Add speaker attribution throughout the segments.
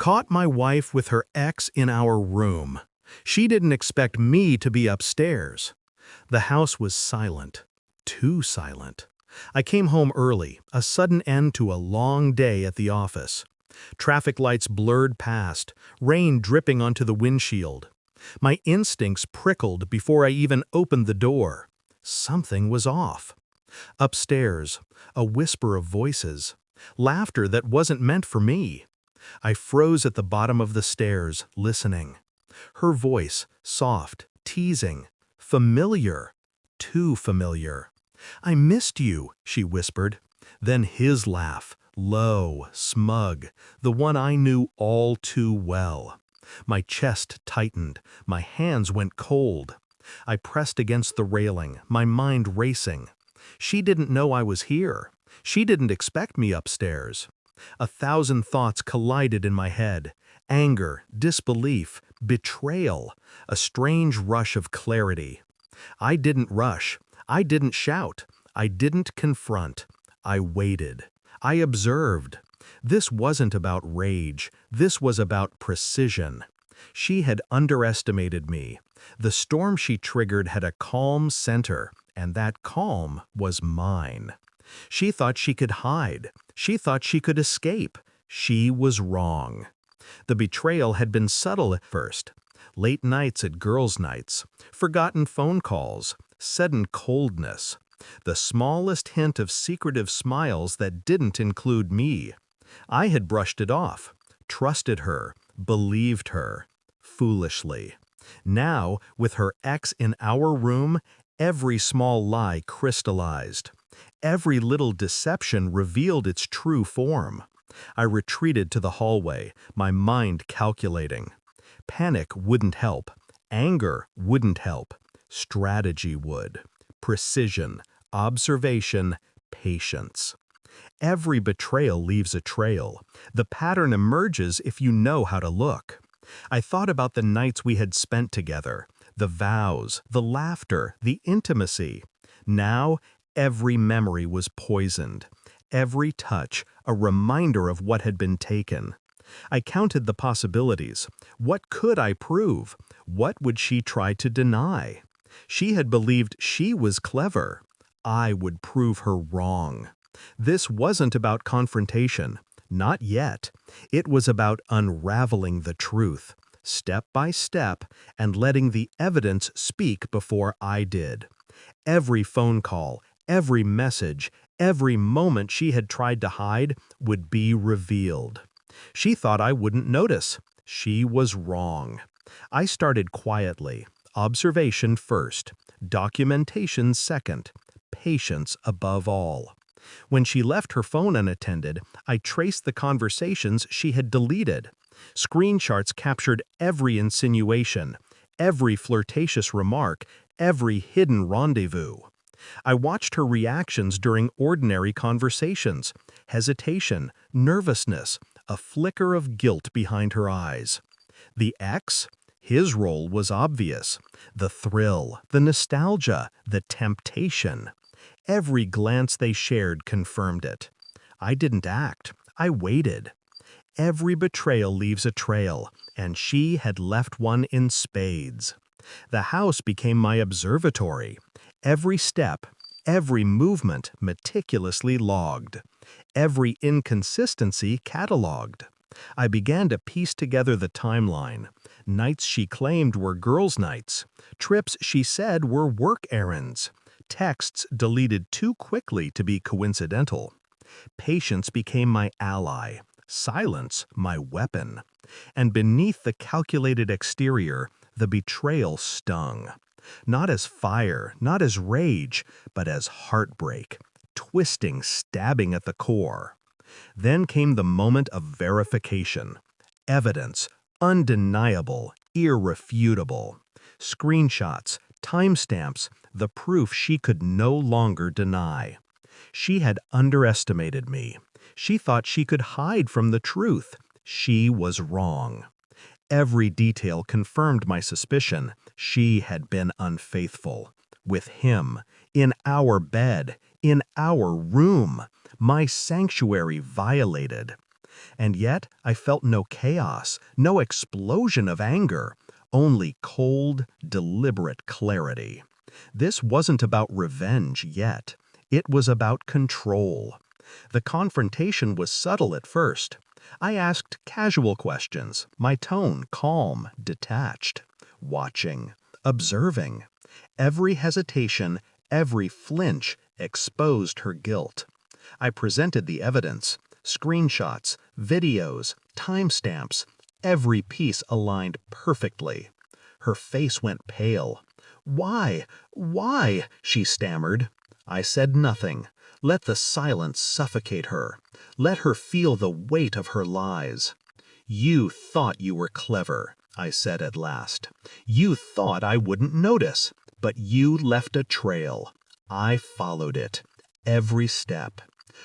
Speaker 1: Caught my wife with her ex in our room. She didn't expect me to be upstairs. The house was silent. Too silent. I came home early, a sudden end to a long day at the office. Traffic lights blurred past, rain dripping onto the windshield. My instincts prickled before I even opened the door. Something was off. Upstairs, a whisper of voices. Laughter that wasn't meant for me. I froze at the bottom of the stairs, listening. Her voice, soft, teasing, familiar, too familiar. "I missed you," she whispered. Then his laugh, low, smug, the one I knew all too well. My chest tightened, my hands went cold. I pressed against the railing, my mind racing. She didn't know I was here. She didn't expect me upstairs. 1,000 thoughts collided in my head. Anger, disbelief, betrayal, a strange rush of clarity. I didn't rush. I didn't shout. I didn't confront. I waited. I observed. This wasn't about rage. This was about precision. She had underestimated me. The storm she triggered had a calm center, and that calm was mine. She thought she could hide. She thought she could escape. She was wrong. The betrayal had been subtle at first. Late nights at girls' nights, forgotten phone calls, sudden coldness, the smallest hint of secretive smiles that didn't include me. I had brushed it off, trusted her, believed her, foolishly. Now, with her ex in our room, every small lie crystallized. Every little deception revealed its true form. I retreated to the hallway, my mind calculating. Panic wouldn't help. Anger wouldn't help. Strategy would. Precision, observation, patience. Every betrayal leaves a trail. The pattern emerges if you know how to look. I thought about the nights we had spent together, the vows, the laughter, the intimacy. Now, every memory was poisoned. Every touch, a reminder of what had been taken. I counted the possibilities. What could I prove? What would she try to deny? She had believed she was clever. I would prove her wrong. This wasn't about confrontation. Not yet. It was about unraveling the truth, step by step, and letting the evidence speak before I did. Every phone call, every message, every moment she had tried to hide would be revealed. She thought I wouldn't notice. She was wrong. I started quietly. Observation first, documentation second, patience above all. When she left her phone unattended, I traced the conversations she had deleted. Screenshots captured every insinuation, every flirtatious remark, every hidden rendezvous. I watched her reactions during ordinary conversations, hesitation, nervousness, a flicker of guilt behind her eyes. The ex? His role was obvious. The thrill, the nostalgia, the temptation. Every glance they shared confirmed it. I didn't act. I waited. Every betrayal leaves a trail, and she had left one in spades. The house became my observatory. Every step, every movement meticulously logged. Every inconsistency cataloged. I began to piece together the timeline. Nights she claimed were girls' nights. Trips she said were work errands. Texts deleted too quickly to be coincidental. Patience became my ally. Silence my weapon. And beneath the calculated exterior, the betrayal stung. Not as fire, not as rage, but as heartbreak. Twisting, stabbing at the core. Then came the moment of verification. Evidence, undeniable, irrefutable. Screenshots, timestamps, the proof she could no longer deny. She had underestimated me. She thought she could hide from the truth. She was wrong. Every detail confirmed my suspicion. She had been unfaithful. With him, in our bed, in our room, my sanctuary violated. And yet, I felt no chaos, no explosion of anger, only cold, deliberate clarity. This wasn't about revenge yet. It was about control. The confrontation was subtle at first. I asked casual questions, my tone calm, detached, watching, observing. Every hesitation, every flinch exposed her guilt. I presented the evidence, screenshots, videos, timestamps, every piece aligned perfectly. Her face went pale. "Why? Why?" she stammered. I said nothing. Let the silence suffocate her. Let her feel the weight of her lies. "You thought you were clever," I said at last. "You thought I wouldn't notice, but you left a trail. I followed it. Every step."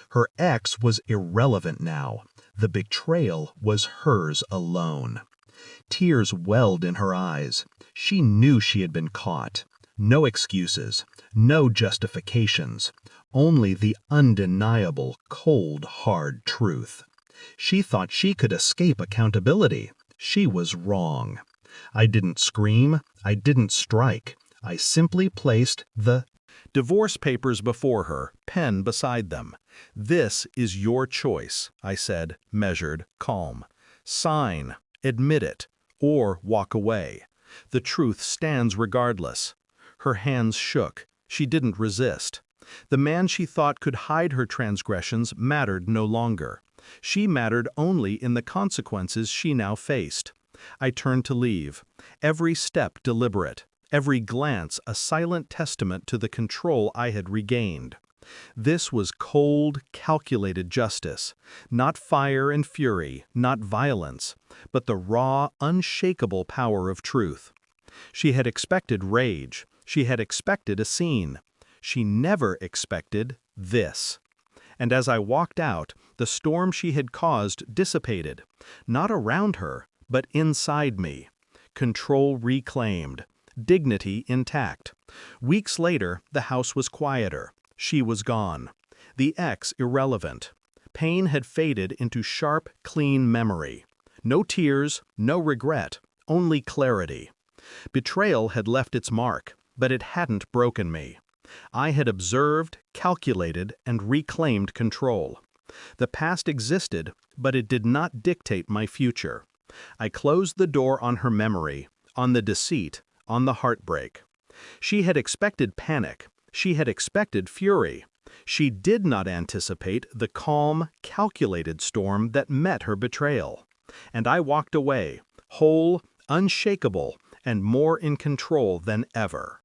Speaker 1: Her ex was irrelevant now. The betrayal was hers alone. Tears welled in her eyes. She knew she had been caught. No excuses, no justifications, only the undeniable, cold, hard truth. She thought she could escape accountability. She was wrong. I didn't scream. I didn't strike. I simply placed the divorce papers before her, pen beside them. "This is your choice," I said, measured, calm. "Sign, admit it, or walk away. The truth stands regardless." Her hands shook. She didn't resist. The man she thought could hide her transgressions mattered no longer. She mattered only in the consequences she now faced. I turned to leave, every step deliberate, every glance a silent testament to the control I had regained. This was cold, calculated justice, not fire and fury, not violence, but the raw, unshakable power of truth. She had expected rage. She had expected a scene. She never expected this. And as I walked out, the storm she had caused dissipated, not around her, but inside me. Control reclaimed, dignity intact. Weeks later, the house was quieter. She was gone. The ex irrelevant. Pain had faded into sharp, clean memory. No tears, no regret, only clarity. Betrayal had left its mark, but it hadn't broken me. I had observed, calculated, and reclaimed control. The past existed, but it did not dictate my future. I closed the door on her memory, on the deceit, on the heartbreak. She had expected panic. She had expected fury. She did not anticipate the calm, calculated storm that met her betrayal. And I walked away, whole, unshakable, and more in control than ever.